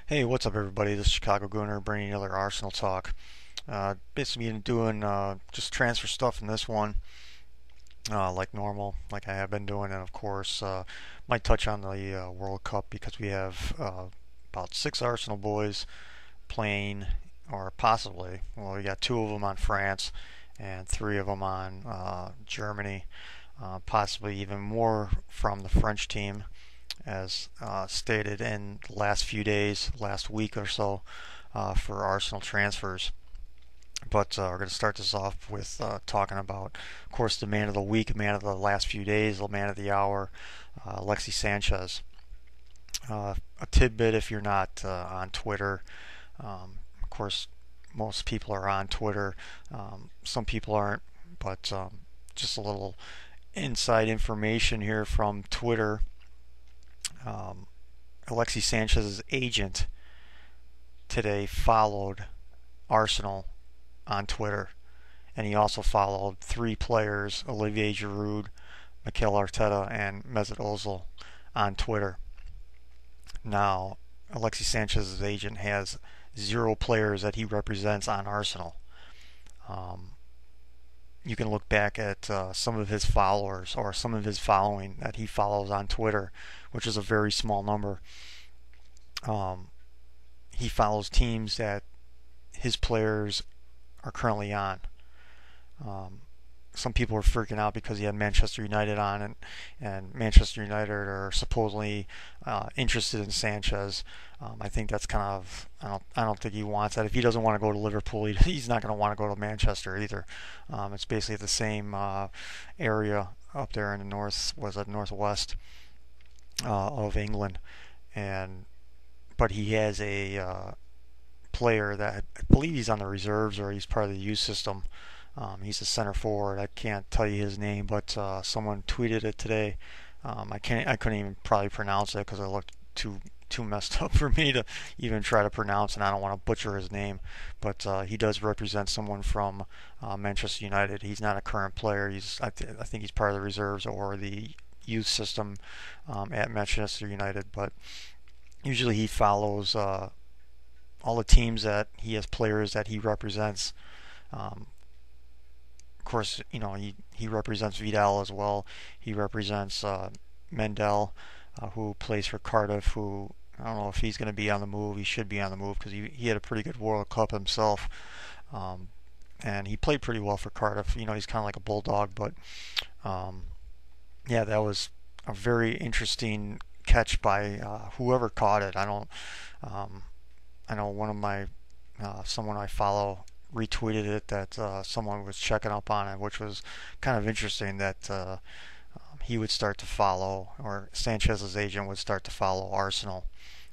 Hey, what's up, everybody? This is Chicago Gooner bringing you another Arsenal talk. Basically, been doing just transfer stuff in this one, like normal, like I have been doing, and of course, might touch on the World Cup because we have about six Arsenal boys playing, or possibly, well, we got two of them on France and three of them on Germany, possibly even more from the French team as stated in the last few days, last week or so, for Arsenal transfers. But we're going to start this off with talking about, of course, the man of the week, man of the last few days, the man of the hour, Alexis Sanchez. A tidbit if you're not on Twitter. Of course, most people are on Twitter. Some people aren't, but just a little inside information here from Twitter. Um, Alexis Sanchez's agent today followed Arsenal on Twitter, and he also followed three players: Olivier Giroud, Mikel Arteta, and Mesut Ozil on Twitter. Now, Alexis Sanchez's agent has zero players that he represents on Arsenal. Um, you can look back at some of his followers or some of his following that he follows on Twitter, which is a very small number. Um, he follows teams that his players are currently on. Um, some people were freaking out because he had Manchester United on, and Manchester United are supposedly interested in Sanchez. I think that's kind of I don't think he wants that. If he doesn't want to go to Liverpool, he's not going to want to go to Manchester either. It's basically the same area up there in the north, was it northwest of England, and but he has a player that I believe he's on the reserves or he's part of the youth system. He's a center forward. I can't tell you his name, but someone tweeted it today. I couldn't even probably pronounce it because it looked too messed up for me to even try to pronounce, and I don't want to butcher his name. But he does represent someone from Manchester United. He's not a current player. I think he's part of the reserves or the youth system at Manchester United. But usually he follows all the teams that he has players that he represents. Of course, he represents Vidal as well. He represents Mendel, who plays for Cardiff. Who I don't know if he's going to be on the move. He should be on the move because he had a pretty good World Cup himself, um, and he played pretty well for Cardiff. He's kind of like a bulldog, but um, yeah, that was a very interesting catch by whoever caught it. I don't. I know one of my someone I follow retweeted it that someone was checking up on it, which was kind of interesting that he would start to follow, or Sanchez's agent would start to follow Arsenal,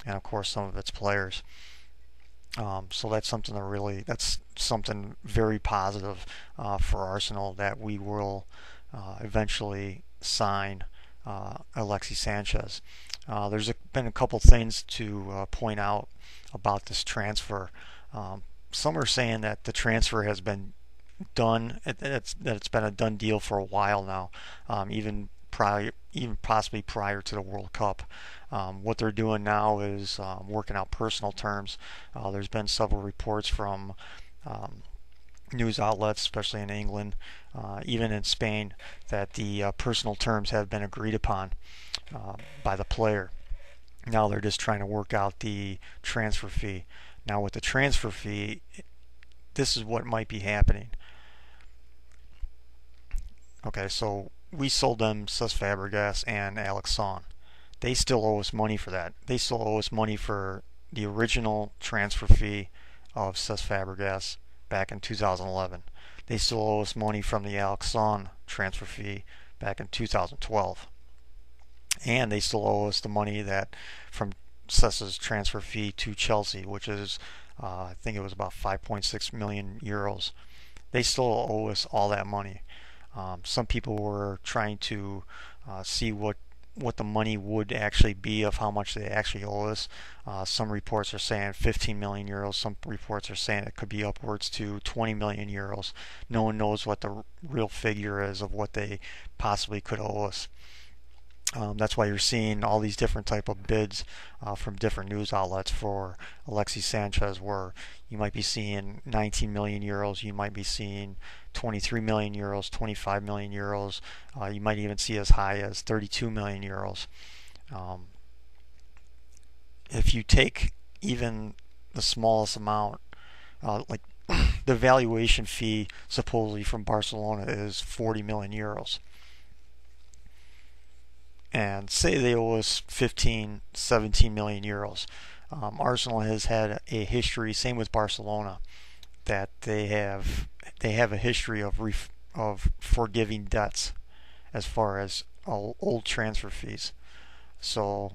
and of course some of its players. So that's something very positive for Arsenal that we will eventually sign Alexis Sanchez. Been a couple things to point out about this transfer. Some are saying that the transfer has been done, that it's been a done deal for a while now, even possibly prior to the World Cup. What they're doing now is working out personal terms. There's been several reports from news outlets, especially in England, even in Spain, that the personal terms have been agreed upon by the player. Now they're just trying to work out the transfer fee. Now with the transfer fee, this is what might be happening. Okay, so we sold them Cesc Fabregas and Alex Son. They still owe us money for that. They still owe us money for the original transfer fee of Cesc Fabregas back in 2011. They still owe us money from the Alex Son transfer fee back in 2012. And they still owe us the money that from Ces's transfer fee to Chelsea, which is I think it was about 5.6 million euros. They still owe us all that money. Some people were trying to see what the money would actually be of how much they actually owe us. Some reports are saying 15 million euros. Some reports are saying it could be upwards to 20 million euros. No one knows what the real figure is of what they possibly could owe us. That's why you're seeing all these different type of bids from different news outlets for Alexis Sanchez, where you might be seeing 19 million euros, you might be seeing 23 million euros, 25 million euros, you might even see as high as 32 million euros. Um, if you take even the smallest amount, like the valuation fee supposedly from Barcelona is 40 million euros. And say they owe us 15, 17 million euros. Arsenal has had a history, same with Barcelona, that they have a history of forgiving debts as far as old transfer fees. So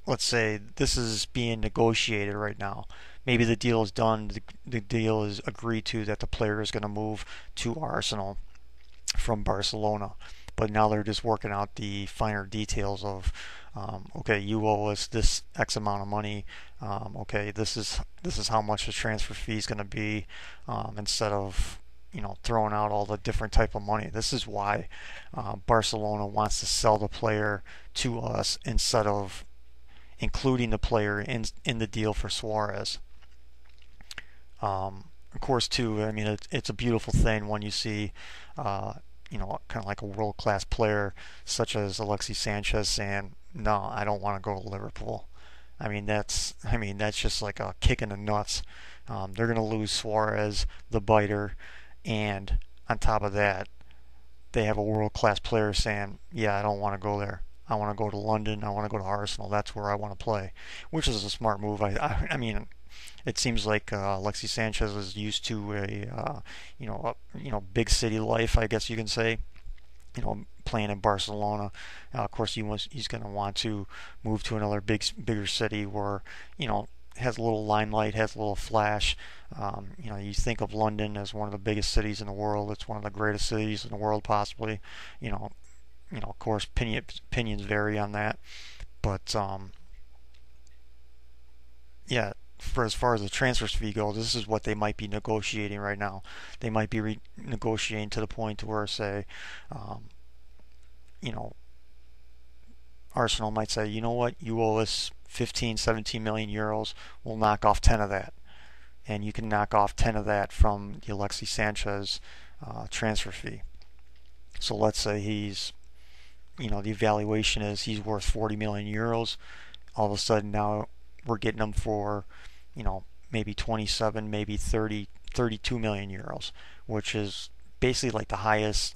let's say this is being negotiated right now. Maybe the deal is done. The deal is agreed to that the player is going to move to Arsenal from Barcelona. But now they're just working out the finer details of, okay, you owe us this X amount of money. Okay, this is how much the transfer fee is going to be, instead of throwing out all the different type of money. This is why Barcelona wants to sell the player to us instead of including the player in the deal for Suarez. Of course, too. I mean, it's a beautiful thing when you see, kind of like a world-class player such as Alexis Sanchez saying, "No, I don't want to go to Liverpool." I mean that's just like a kick in the nuts. They're going to lose Suarez, the biter, and on top of that, they have a world-class player saying, "Yeah, I don't want to go there. I want to go to London. I want to go to Arsenal. That's where I want to play," which is a smart move. I mean, it seems like Alexis Sanchez is used to big city life, I guess you can say. Playing in Barcelona. Of course, he's going to want to move to another bigger city where has a little limelight, has a little flash. You think of London as one of the biggest cities in the world. It's one of the greatest cities in the world, possibly. You know, of course, opinions vary on that, but yeah, for as far as the transfer fee goes, this is what they might be negotiating right now. They might be negotiating to the point to where, say, um, you know, Arsenal might say, you know what, you owe us 15, 17 million euros. We'll knock off 10 of that, and you can knock off 10 of that from the Alexis Sanchez transfer fee. So let's say the evaluation is he's worth 40 million euros. All of a sudden now we're getting him for maybe 27, maybe 30, 32 million euros, which is basically like the highest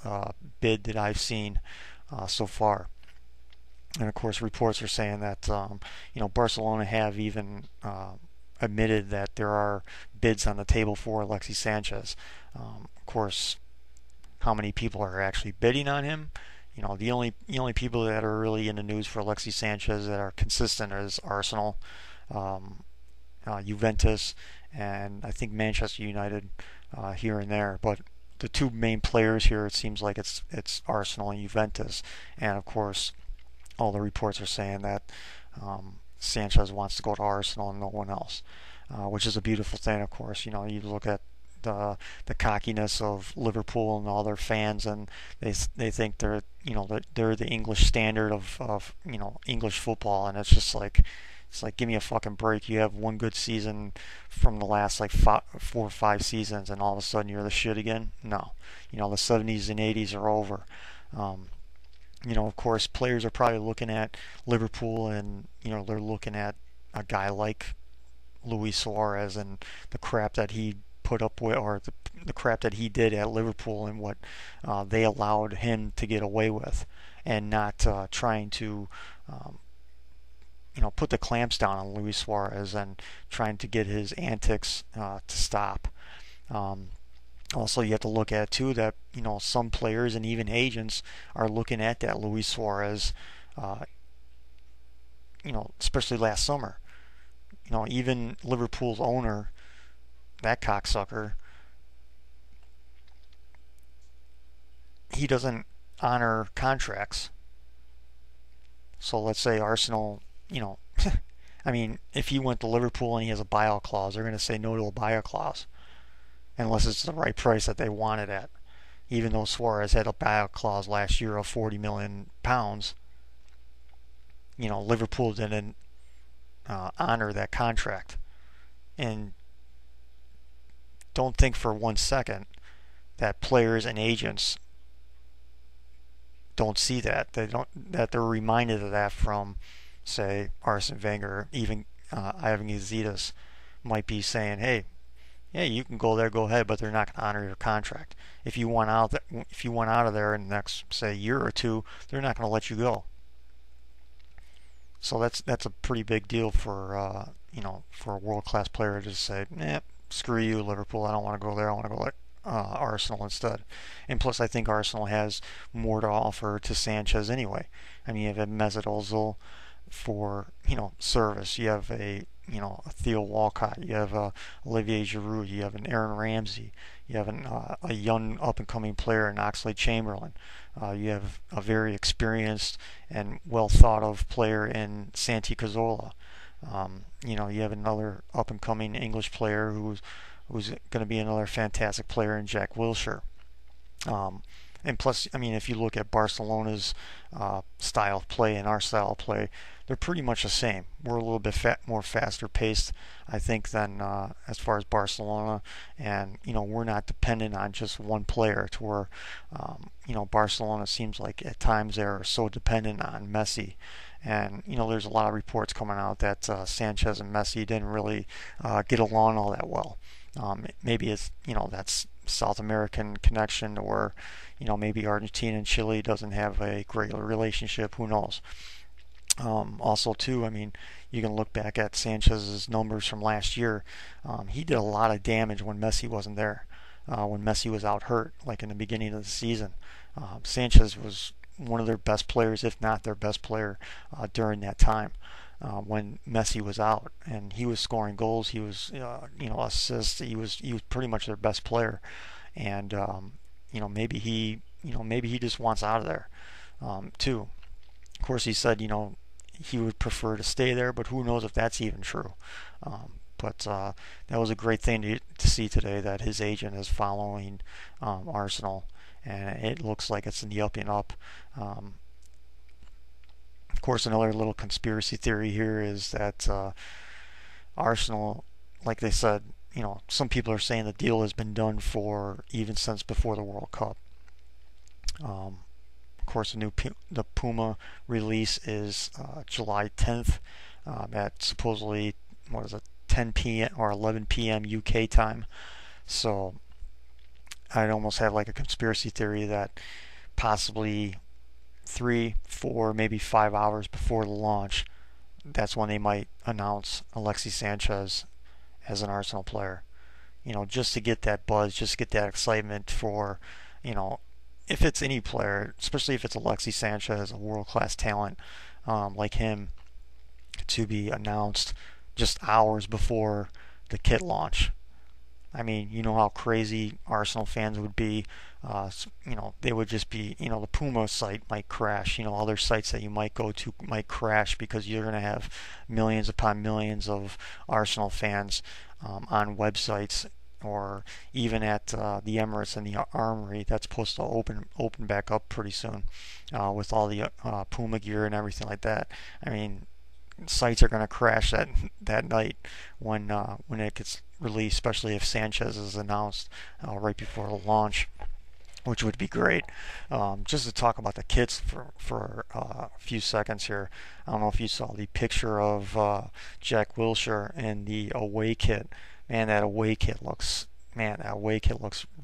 bid that I've seen so far. And of course, reports are saying that Barcelona have even admitted that there are bids on the table for Alexis Sanchez. Of course, how many people are actually bidding on him? The only people that are really in the news for Alexis Sanchez that are consistent is Arsenal, Juventus, and I think Manchester United here and there. But the two main players here, it seems like it's Arsenal and Juventus, and of course, all the reports are saying that Sanchez wants to go to Arsenal and no one else, which is a beautiful thing. Of course, you look at the cockiness of Liverpool and all their fans, and they think they're the English standard of English football, and it's like give me a fucking break. You have one good season from the last like 4 or 5 seasons, and all of a sudden you're the shit again. No, the 70s and 80s are over. Of course, players are probably looking at Liverpool, and they're looking at a guy like Luis Suarez and the crap that he put up with, or the crap that he did at Liverpool, and what they allowed him to get away with, and not trying to put the clamps down on Luis Suarez and trying to get his antics to stop. Also, you have to look at too that some players and even agents are looking at that Luis Suarez, especially last summer. Even Liverpool's owner, that cocksucker, he doesn't honor contracts. So let's say Arsenal, I mean, if he went to Liverpool and he has a buyout clause, they're going to say no to a buyout clause unless it's the right price that they want it at. Even though Suarez had a buyout clause last year of £40 million, Liverpool didn't honor that contract. And don't think for 1 second that players and agents don't see that. They don't that they're reminded of that from, say, Arsene Wenger, even Ivan Gazidis might be saying, "Hey, yeah, you can go there, go ahead," but they're not going to honor your contract. If you want out of there in the next, say, year or two, they're not going to let you go. So that's a pretty big deal for for a world class player to say, "Nah, screw you, Liverpool. I don't want to go there. I want to go Arsenal instead." And plus, I think Arsenal has more to offer to Sanchez anyway. I mean, you have a Mesut Ozil for service. You have a Theo Walcott. You have Olivier Giroud. You have an Aaron Ramsey. You have a young up and coming player in Oxlade Chamberlain. You have a very experienced and well thought of player in Santi Cazorla. You have another up and coming English player who's going to be another fantastic player in Jack Wilshere. And plus, I mean, if you look at Barcelona's style of play and our style of play, they're pretty much the same. We're a little bit more faster paced, I think, than as far as Barcelona. And, we're not dependent on just one player to where, Barcelona seems like at times they're so dependent on Messi. And, there's a lot of reports coming out that Sanchez and Messi didn't really get along all that well. Maybe it's, that's South American connection, or maybe Argentina and Chile doesn't have a great relationship. Who knows? Also, too, I mean, you can look back at Sanchez's numbers from last year. He did a lot of damage when Messi wasn't there. When Messi was out hurt, like in the beginning of the season, Sanchez was one of their best players, if not their best player, during that time. When Messi was out, and he was scoring goals, he was assists, he was pretty much their best player. And maybe he just wants out of there too. Of course, he said he would prefer to stay there, but who knows if that's even true. But that was a great thing to see today, that his agent is following Arsenal, and it looks like it's in the up and up. Of course, another little conspiracy theory here is that Arsenal, like they said, some people are saying the deal has been done for even since before the World Cup. Of course, the Puma release is July 10th at supposedly 10 p.m. or 11 p.m. UK time. So I'd almost have like a conspiracy theory that possibly 3, 4, maybe 5 hours before the launch, that's when they might announce Alexis Sanchez as an Arsenal player. Just to get that buzz, just to get that excitement for, if it's any player, especially if it's Alexis Sanchez, a world-class talent like him, to be announced just hours before the kit launch. I mean, you know how crazy Arsenal fans would be. They would just be, the Puma site might crash. Other sites that you might go to might crash because you're going to have millions upon millions of Arsenal fans on websites, or even at the Emirates and the Armory. That's supposed to open back up pretty soon with all the Puma gear and everything like that. I mean, sites are going to crash that night when it gets released, especially if Sanchez is announced right before the launch, which would be great. Just to talk about the kits for a few seconds here. I don't know if you saw the picture of Jack Wilshere and the away kit. Man, that away kit looks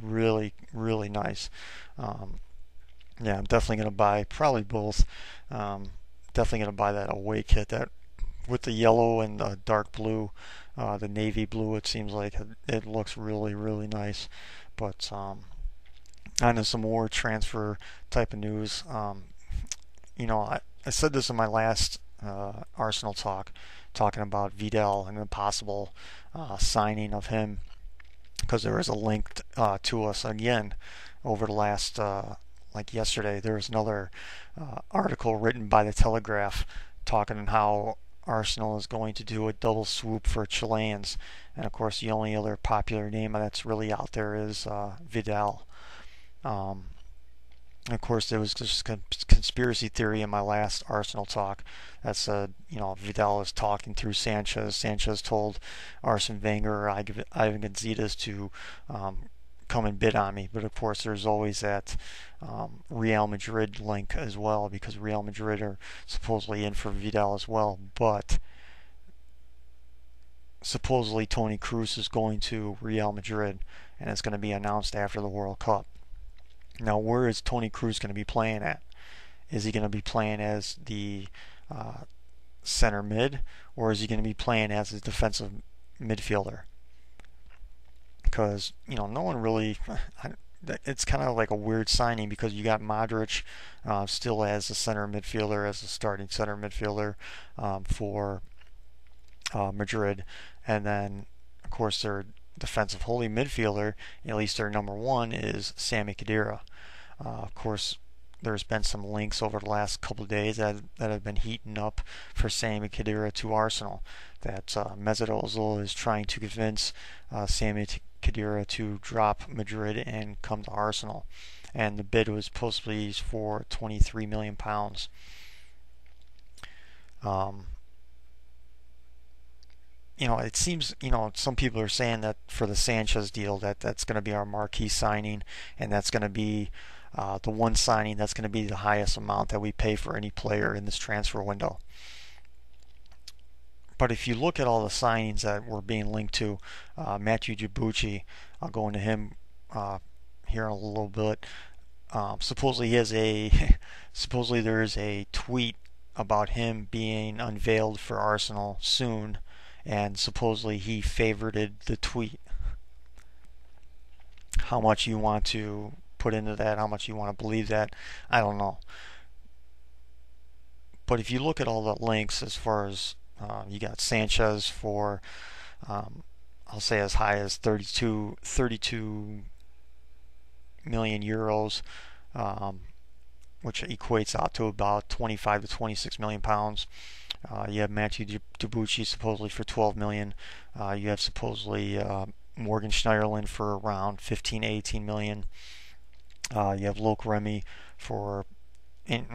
really, really nice. Yeah, I'm definitely going to buy probably both. Definitely going to buy that away kit, that with the yellow and the dark blue, the navy blue. It seems like it looks really, really nice. But on to some more transfer type of news. I said this in my last Arsenal talk, talking about Vidal and the possible signing of him, because there is a link to us again over the last, like yesterday, there was another article written by the Telegraph talking how Arsenal is going to do a double swoop for Chileans, and of course the only other popular name that's really out there is Vidal. And of course, there was just conspiracy theory in my last Arsenal talk that said, Vidal is talking through Sanchez. Sanchez told Arsene Wenger or Ivan Gazidis to come and bid on me. But of course, there's always that Real Madrid link as well, because Real Madrid are supposedly in for Vidal as well. But supposedly Toni Kroos is going to Real Madrid, and it's going to be announced after the World Cup. Now, where is Toni Kroos going to be playing at? Is he going to be playing as the center mid, or is he going to be playing as a defensive midfielder? Because no one really. It's kind of like a weird signing, because you got Modric still as a center midfielder, as a starting center midfielder for Madrid, and then of course their defensive holding midfielder, at least their number one, is Sami Khedira. Of course, there's been some links over the last couple of days that have been heating up for Sami Khedira to Arsenal. That Mesut Ozil is trying to convince Sami Khedira to drop Madrid and come to Arsenal, and the bid was supposedly for £23 million. It seems, some people are saying that for the Sanchez deal, that's going to be our marquee signing, and that's going to be the one signing that's going to be the highest amount that we pay for any player in this transfer window. But if you look at all the signings that were being linked to, Matthew Debuchy, I'll go into him here in a little bit. Supposedly there is a tweet about him being unveiled for Arsenal soon, and supposedly he favorited the tweet. How much you want to put into that, how much you want to believe that, I don't know. But if you look at all the links, as far as you got Sanchez for I'll say as high as 32 million euros, which equates out to about 25 to 26 million pounds. You have Matthew Debuchy supposedly for 12 million. You have supposedly Morgan Schneiderlin for around 15 to 18 million. You have Loke Remy for, I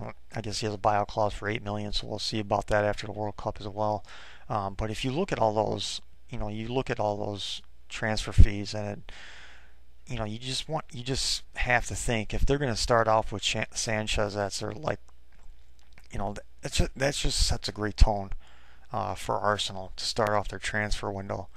guess he has a buyout clause for 8 million, so we'll see about that after the World Cup as well. But if you look at all those, you look at all those transfer fees, and you just have to think, if they're going to start off with Sanchez, that's that just sets a great tone for Arsenal to start off their transfer window,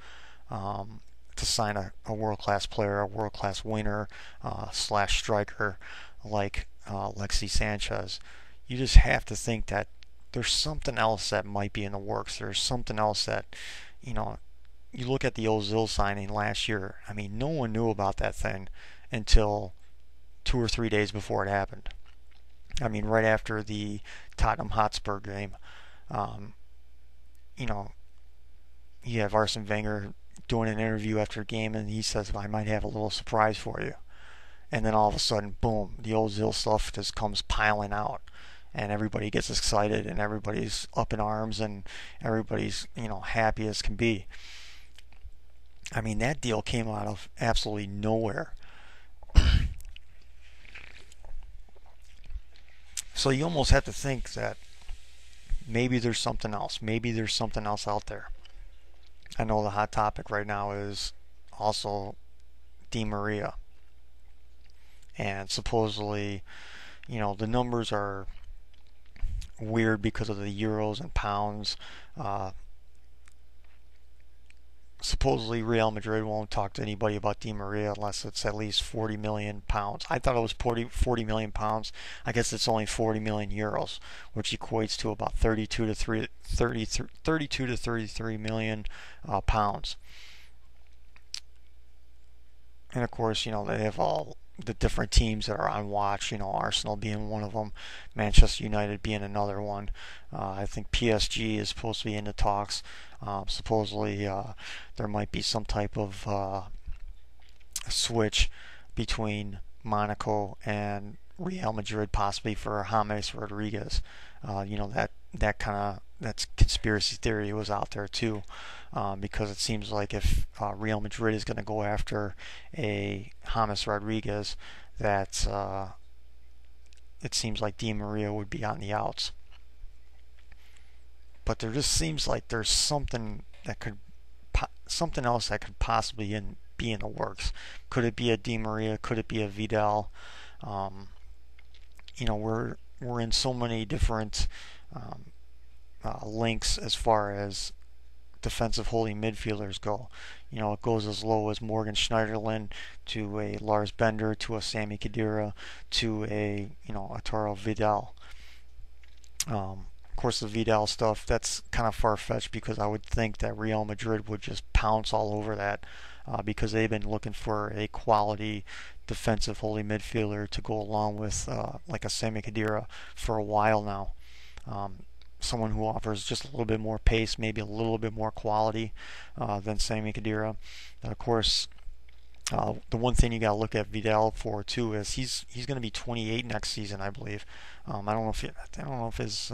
to sign a world-class player, a world-class winger / striker like Alexis Sanchez. You just have to think that there's something else that might be in the works. There's something else that, you look at the Ozil signing last year. I mean, no one knew about that thing until 2 or 3 days before it happened. I mean, right after the Tottenham Hotspur game, you have Arsene Wenger doing an interview after a game, and he says, I might have a little surprise for you. And then all of a sudden, boom, the Ozil stuff just comes piling out, and everybody gets excited, and everybody's up in arms, and everybody's, happy as can be. I mean, that deal came out of absolutely nowhere. So you almost have to think that maybe there's something else. Maybe there's something else out there. I know the hot topic right now is also Di Maria. And supposedly, the numbers are weird because of the euros and pounds. Supposedly Real Madrid won't talk to anybody about Di Maria unless it's at least 40 million pounds. I thought it was 40 million pounds. I guess it's only 40 million euros, which equates to about 32 to 33 million pounds. And of course, they have all the different teams that are on watch, Arsenal being one of them, Manchester United being another one. I think PSG is supposed to be in the talks. Supposedly there might be some type of switch between Monaco and Real Madrid, possibly for James Rodriguez. That's conspiracy theory was out there too, because it seems like if Real Madrid is going to go after a James Rodriguez, that it seems like Di Maria would be on the outs. But there just seems like there's something else that could possibly be in the works. Could it be a Di Maria? Could it be a Vidal? Um, we're in so many different um, links as far as defensive holding midfielders go. It goes as low as Morgan Schneiderlin to a Lars Bender to a Sami Khedira to a Taro Vidal. Of course, the Vidal stuff, that's kind of far-fetched because I would think that Real Madrid would just pounce all over that because they've been looking for a quality defensive holding midfielder to go along with like a Sami Khedira for a while now. Someone who offers just a little bit more pace, maybe a little bit more quality than Sami Khedira. Of course, the one thing you got to look at Vidal for too is he's going to be 28 next season, I believe. I don't know if his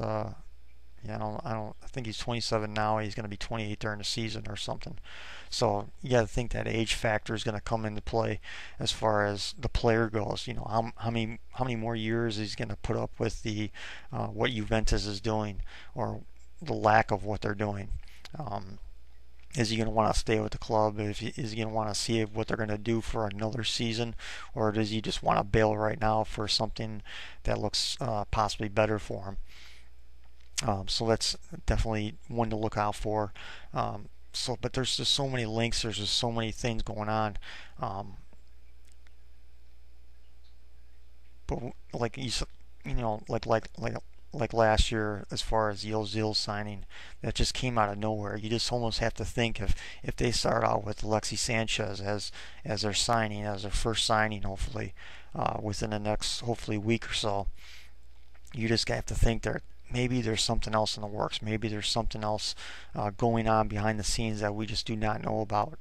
yeah, I think he's 27 now. He's going to be 28 during the season or something. So you got to think that age factor is going to come into play as far as the player goes. How many more years he's going to put up with the what Juventus is doing or the lack of what they're doing. Is he going to want to stay with the club? Is he going to want to see what they're going to do for another season, or does he just want to bail right now for something that looks possibly better for him? So that's definitely one to look out for. But there's just so many links. There's just so many things going on. But like like last year, as far as the Ozil signing, that just came out of nowhere. You just almost have to think if they start out with Alexis Sanchez as their signing, as their first signing, hopefully within the next hopefully week or so, you just have to think that maybe there's something else in the works. Maybe there's something else going on behind the scenes that we just do not know about.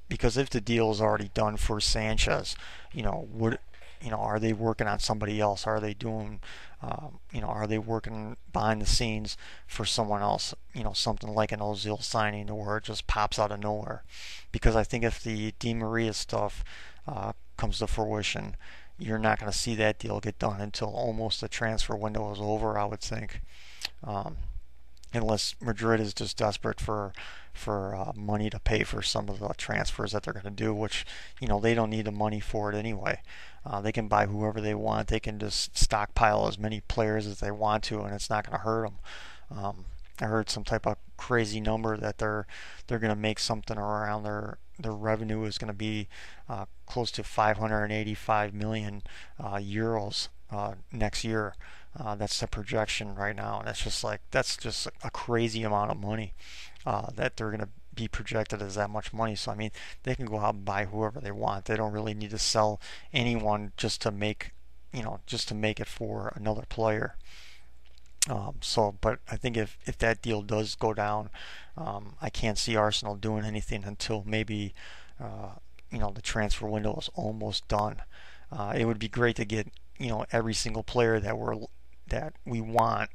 Because if the deal is already done for Sanchez, are they working on somebody else? Are they doing, are they working behind the scenes for someone else? Something like an Ozil signing where it just pops out of nowhere. Because I think if the Di Maria stuff comes to fruition, you're not going to see that deal get done until almost the transfer window is over, I would think. Unless Madrid is just desperate for money to pay for some of the transfers that they're going to do, which they don't need the money for it anyway. They can buy whoever they want. They can just stockpile as many players as they want to, and it's not going to hurt them. I heard some type of crazy number that they're going to make something around their revenue is going to be close to 585 million euros next year. That's the projection right now, and that's just a crazy amount of money that they're going to be projected as that much money. So I mean, they can go out and buy whoever they want. They don't really need to sell anyone just to make it for another player. But I think if that deal does go down, I can't see Arsenal doing anything until maybe the transfer window is almost done. It would be great to get every single player that we want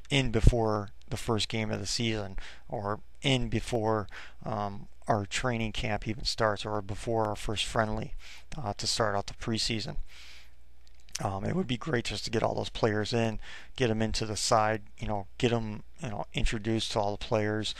in before the first game of the season, or in before our training camp even starts, or before our first friendly to start out the preseason. It would be great just to get all those players in, get them into the side, get them introduced to all the players.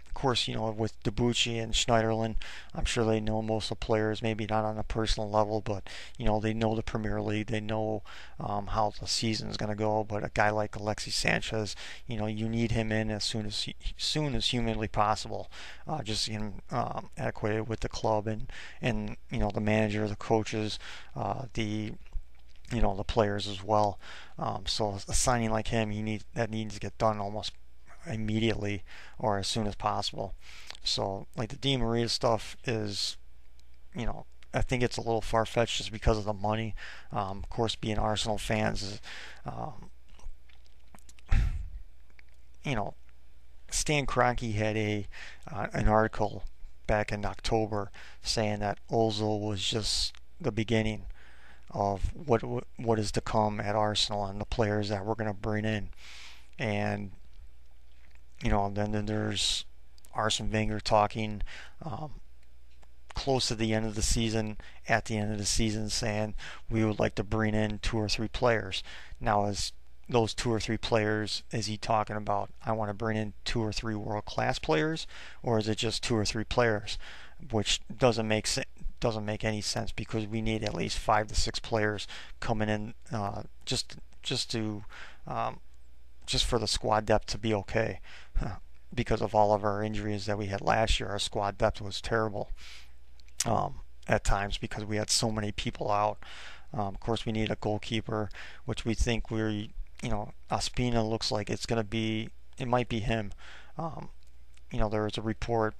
Of course, with Debuchy and Schneiderlin, I'm sure they know most of the players, maybe not on a personal level, but they know the Premier League, they know how the season is going to go. But a guy like Alexis Sanchez, you need him in as soon as humanly possible, just to get him adequated with the club and the manager, the coaches, the players as well. So a signing like him, that needs to get done almost immediately or as soon as possible. So like the Di Maria stuff is, I think it's a little far-fetched just because of the money. Of course, being Arsenal fans, Stan Kroenke had an article back in October saying that Ozil was just the beginning of what is to come at Arsenal and the players that we're going to bring in. And then there's Arsene Wenger talking close to the end of the season, at the end of the season, saying we would like to bring in 2 or 3 players. Now, is those 2 or 3 players, is he talking about I want to bring in 2 or 3 world-class players, or is it just 2 or 3 players, which doesn't make any sense, because we need at least 5 to 6 players coming in, just to just for the squad depth to be okay. Because of all of our injuries that we had last year, our squad depth was terrible at times because we had so many people out. Of course, we need a goalkeeper, which we think Ospina looks like it might be him. There was a report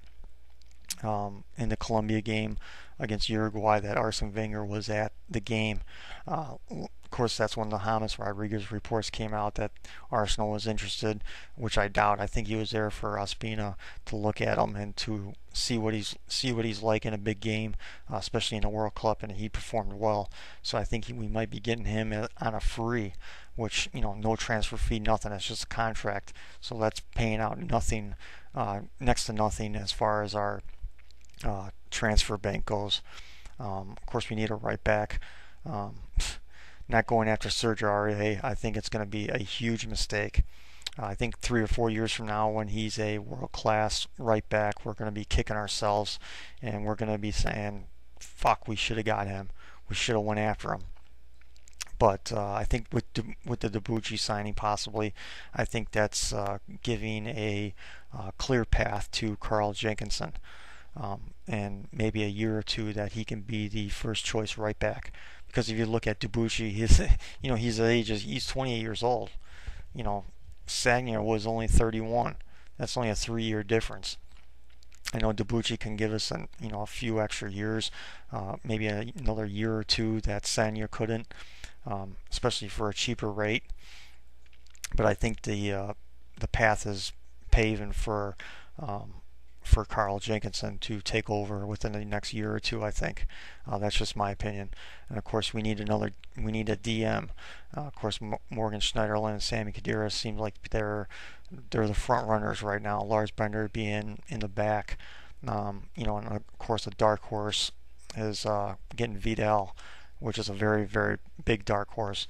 in the Colombia game against Uruguay that Arsene Wenger was at the game. Of course, that's when the James Rodriguez reports came out that Arsenal was interested, which I doubt. I think he was there for Ospina to look at him and to see what he's like in a big game, especially in a World Cup, and he performed well. So I think we might be getting him on a free, which no transfer fee, nothing. It's just a contract, so that's paying out nothing, next to nothing as far as our transfer bank goes. Of course, we need a right back. Not going after Sergio Aurier, I think it's going to be a huge mistake. I think 3 or 4 years from now, when he's a world-class right back, we're going to be kicking ourselves, and we're going to be saying, "Fuck, we should have got him. We should have went after him." But I think with the Debuchy signing, possibly, I think that's giving a clear path to Carl Jenkinson. And maybe a year or two that he can be the first choice right back. Because if you look at Debuchy, he's 28 years old. Sagna was only 31. That's only a 3-year difference. I know Debuchy can give us a few extra years, maybe another year or two that Sagna couldn't, especially for a cheaper rate. But I think the path is paving for Carl Jenkinson to take over within the next year or two. I think that's just my opinion. And of course, we need a DM. Of course, Morgan Schneiderlin and Sami Khedira seem like they're the front runners right now. Lars Bender being in the back. And of course, a dark horse is getting Vidal, which is a very, very big dark horse.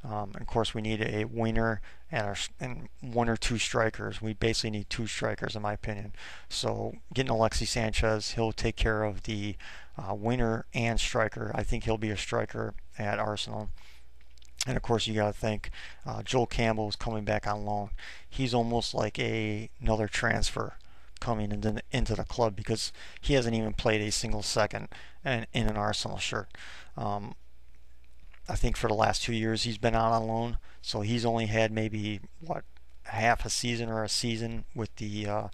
Of course, we need a winger and 1 or 2 strikers. We basically need 2 strikers, in my opinion. So getting Alexis Sanchez, he'll take care of the winger and striker. I think he'll be a striker at Arsenal. And of course, you got to think Joel Campbell is coming back on loan. He's almost like another transfer coming into the club, because he hasn't even played a single second in an Arsenal shirt. I think for the last 2 years he's been out on loan, so he's only had maybe half a season or a season with the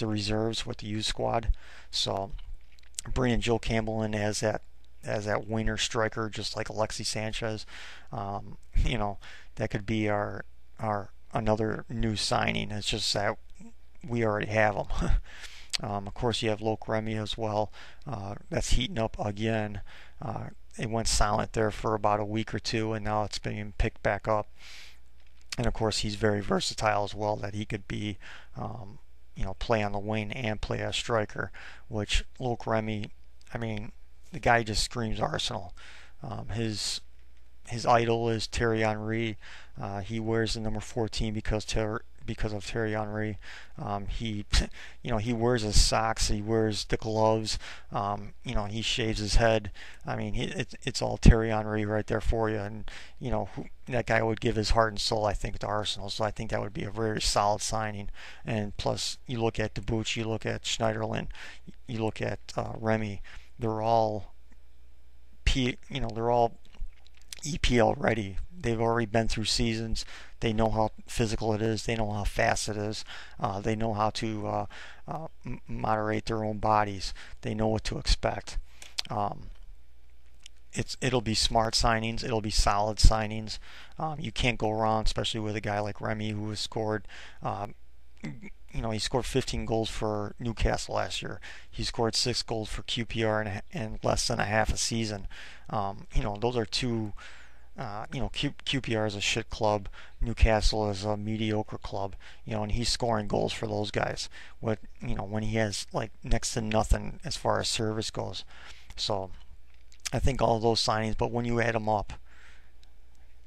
reserves, with the youth squad. So bringing Joe Campbell in as that winger striker, just like Alexis Sanchez, that could be our another new signing. It's just that we already have them. Of course, you have Loanee as well. That's heating up again. It went silent there for about a week or two, and now it's being picked back up. And of course, he's very versatile as well, that he could be, play on the wing and play as striker, which Loanee, the guy just screams Arsenal. His idol is Thierry Henry. He wears the number 14 because of Thierry Henry. He wears his socks, he wears the gloves, he shaves his head. It's all Thierry Henry right there for you. And that guy would give his heart and soul, I think, to Arsenal. So I think that would be a very solid signing. And plus, you look at Debuchy, you look at Schneiderlin, you look at Remy. They're all EPL ready. They've already been through seasons. They know how physical it is. They know how fast it is. They know how to moderate their own bodies. They know what to expect. It'll be smart signings. It'll be solid signings. You can't go wrong, especially with a guy like Remy, who has scored. He scored 15 goals for Newcastle last year. He scored 6 goals for QPR in less than a half a season. Those are two QPR is a shit club. Newcastle is a mediocre club. And he's scoring goals for those guys. When he has like next to nothing as far as service goes. So I think all of those signings, but when you add them up,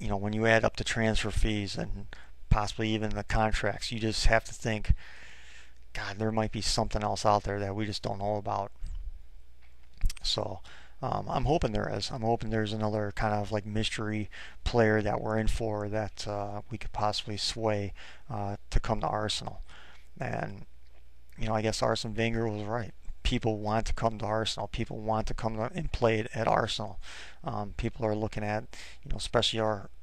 when you add up the transfer fees and possibly even the contracts, you just have to think, God, there might be something else out there that we just don't know about. So I'm hoping there is. I'm hoping there's another kind of like mystery player that we're in for that we could possibly sway to come to Arsenal. And I guess Arsene Wenger was right. People want to come to Arsenal. People want to come and play at Arsenal. People are looking at, especially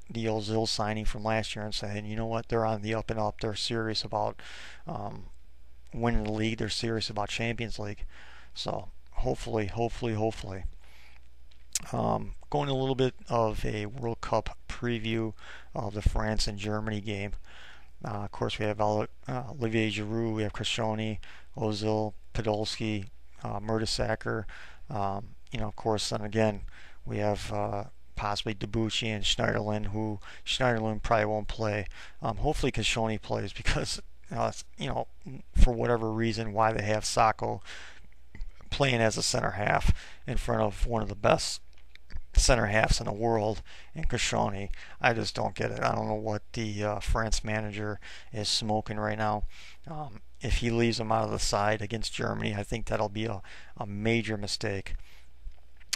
the Ozil signing from last year and saying, you know what, they're on the up and up. They're serious about winning the league. They're serious about Champions League. So hopefully. Going a little bit of a World Cup preview of the France and Germany game. Of course, we have Olivier Giroud, we have Koscielny, Ozil, Podolski, Mertesacker. Of course, then again, we have possibly Debuchy and Schneiderlin, who Schneiderlin probably won't play. Hopefully Koscielny plays because, for whatever reason, why they have Sacco playing as a center half in front of one of the best center halves in the world in Koscielny. I just don't get it. I don't know what the France manager is smoking right now. If he leaves him out of the side against Germany, I think that'll be a major mistake,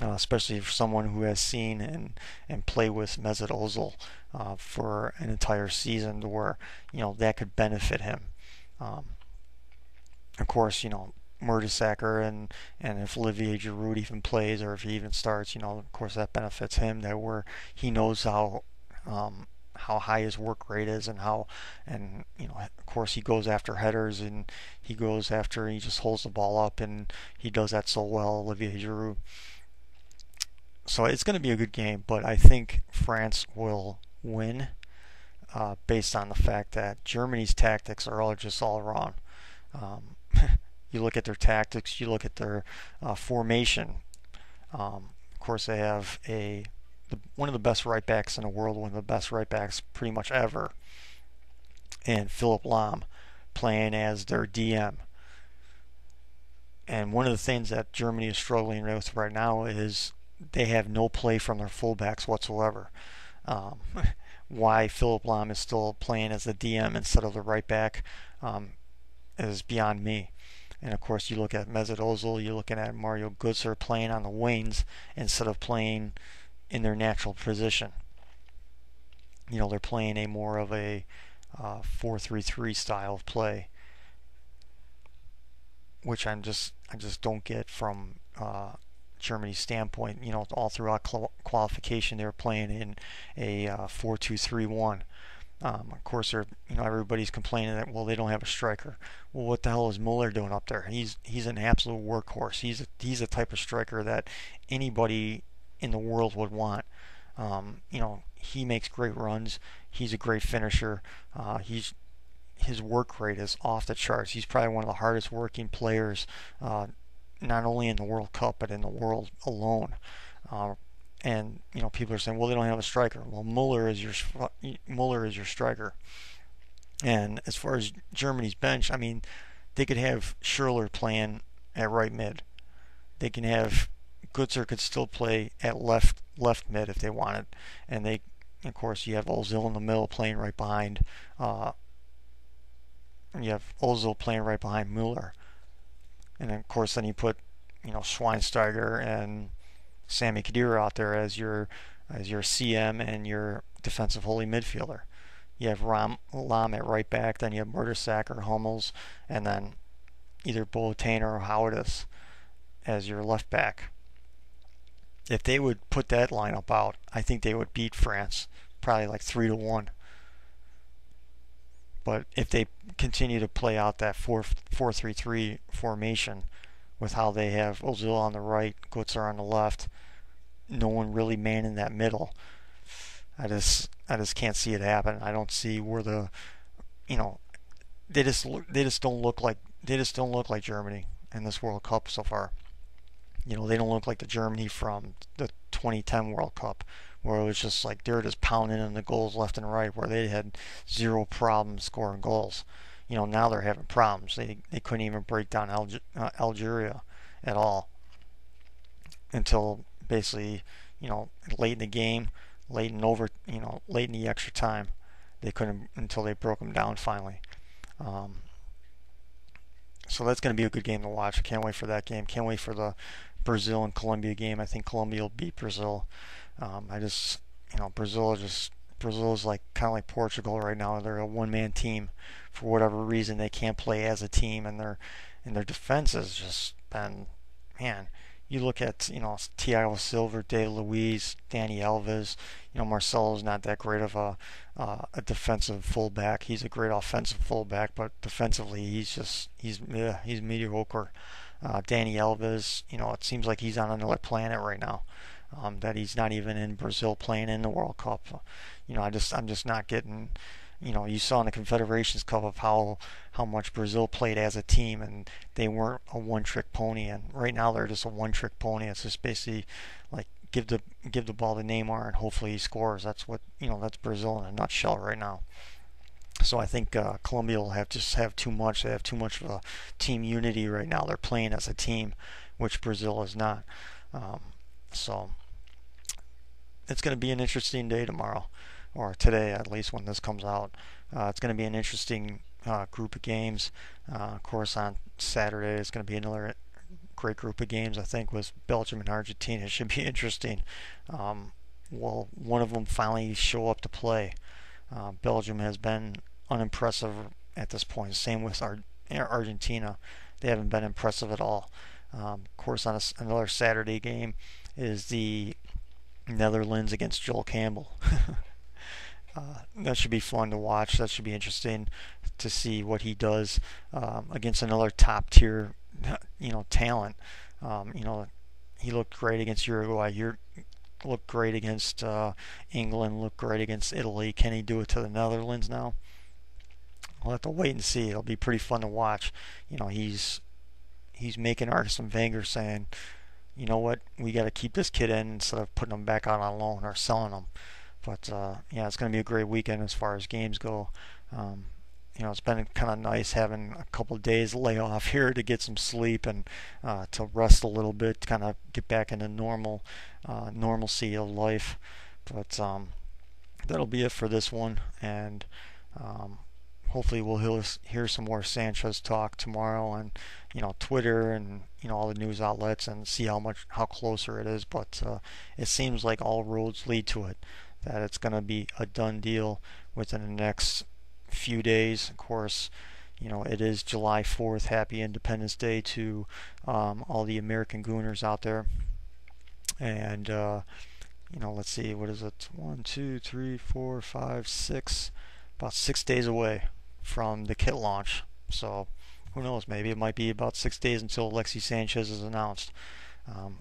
especially for someone who has seen and played with Mesut Ozil for an entire season, to where that could benefit him. Of course, Mertesacker and if Olivier Giroud even plays or if he even starts, of course that benefits him, that where he knows how high his work rate is and of course he goes after headers and he just holds the ball up, and he does that so well, Olivier Giroud. So it's going to be a good game, but I think France will win based on the fact that Germany's tactics are all wrong. You look at their tactics, you look at their formation. Of course, they have one of the best right backs in the world, one of the best right backs pretty much ever, and Philipp Lahm playing as their DM. And one of the things that Germany is struggling with right now is they have no play from their fullbacks whatsoever. Why Philipp Lahm is still playing as the DM instead of the right back is beyond me. And of course, you look at Mesut Ozil, you're looking at Mario Götze playing on the wings instead of playing in their natural position. They're playing a more of a 4-3-3 style of play, which I just don't get from Germany's standpoint. All throughout qualification, they were playing in a 4-2-3-1. Of course, everybody's complaining that, well, they don't have a striker. Well, what the hell is Muller doing up there? He's an absolute workhorse. He's a type of striker that anybody in the world would want. He makes great runs. He's a great finisher. His work rate is off the charts. He's probably one of the hardest working players, not only in the World Cup but in the world alone. And people are saying, well, they don't have a striker. Well, Muller is your striker. And as far as Germany's bench, I mean, they could have Schürrle playing at right mid. They can have Götze could still play at left mid if they wanted. And of course, you have Ozil in the middle playing right behind. You have Ozil playing right behind Muller. And of course, then you put Schweinsteiger and Sami Khedira out there as your CM and your defensive holding midfielder. You have Lahm at right back, then you have Mertesacker, Hummels, and then either Boateng or Howardis as your left back. If they would put that lineup out, I think they would beat France, probably like 3-1. But if they continue to play out that 4-3-3 formation with how they have Ozil on the right, Götze on the left, no one really manning that middle, I just can't see it happen. I don't see where they just don't look like Germany in this World Cup so far. They don't look like the Germany from the 2010 World Cup where it was just like they were just pounding in the goals left and right, where they had zero problems scoring goals. Now they're having problems. They couldn't even break down Algeria at all until basically, late in the game, late in the extra time. They couldn't until they broke them down finally. Um, so that's going to be a good game to watch. I can't wait for that game. Can't wait for the Brazil and Colombia game. I think Colombia will beat Brazil. I just, Brazil is like kind of like Portugal right now. They're a one-man team. For whatever reason, they can't play as a team, and their defense has just been, man. You look at Thiago Silva, David Luiz, Dani Alves. Marcelo's not that great of a defensive fullback. He's a great offensive fullback, but defensively he's mediocre. Dani Alves, it seems like he's on another planet right now. That he's not even in Brazil playing in the World Cup. I'm just not getting. You saw in the Confederations Cup of how much Brazil played as a team, and they weren't a one-trick pony. And right now they're just a one-trick pony. It's just basically like give the ball to Neymar and hopefully he scores. That's that's Brazil in a nutshell right now. So I think Colombia will have too much. They have too much of a team unity right now. They're playing as a team, which Brazil is not. So it's going to be an interesting day tomorrow, or today at least when this comes out. It's going to be an interesting group of games. Of course, on Saturday it's going to be another great group of games. I think with Belgium and Argentina, it should be interesting. Will one of them finally show up to play? Belgium has been unimpressive at this point. Same with Argentina. They haven't been impressive at all. Of course, on another Saturday game is the Netherlands against Joel Campbell. That should be fun to watch. That should be interesting to see what he does against another top tier, talent. He looked great against Uruguay. Looked great against England. Looked great against Italy. Can he do it to the Netherlands now? We'll have to wait and see. It'll be pretty fun to watch. He's making Arsene Wenger saying, you know what, we got to keep this kid in instead of putting him back out on loan or selling him. But it's going to be a great weekend as far as games go. It's been kind of nice having a couple of days layoff here to get some sleep and to rest a little bit, to kind of get back into normalcy of life. But that'll be it for this one, and hopefully we'll hear some more Sanchez talk tomorrow on Twitter and all the news outlets, and see how closer it is. But it seems like all roads lead to it, that it's going to be a done deal within the next few days. Of course, it is July 4th. Happy Independence Day to all the American Gooners out there. And let's see, what is it? 1, 2, 3, 4, 5, 6. About 6 days away from the kit launch. So who knows? Maybe it might be about 6 days until Alexis Sanchez is announced.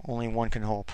Only one can hope.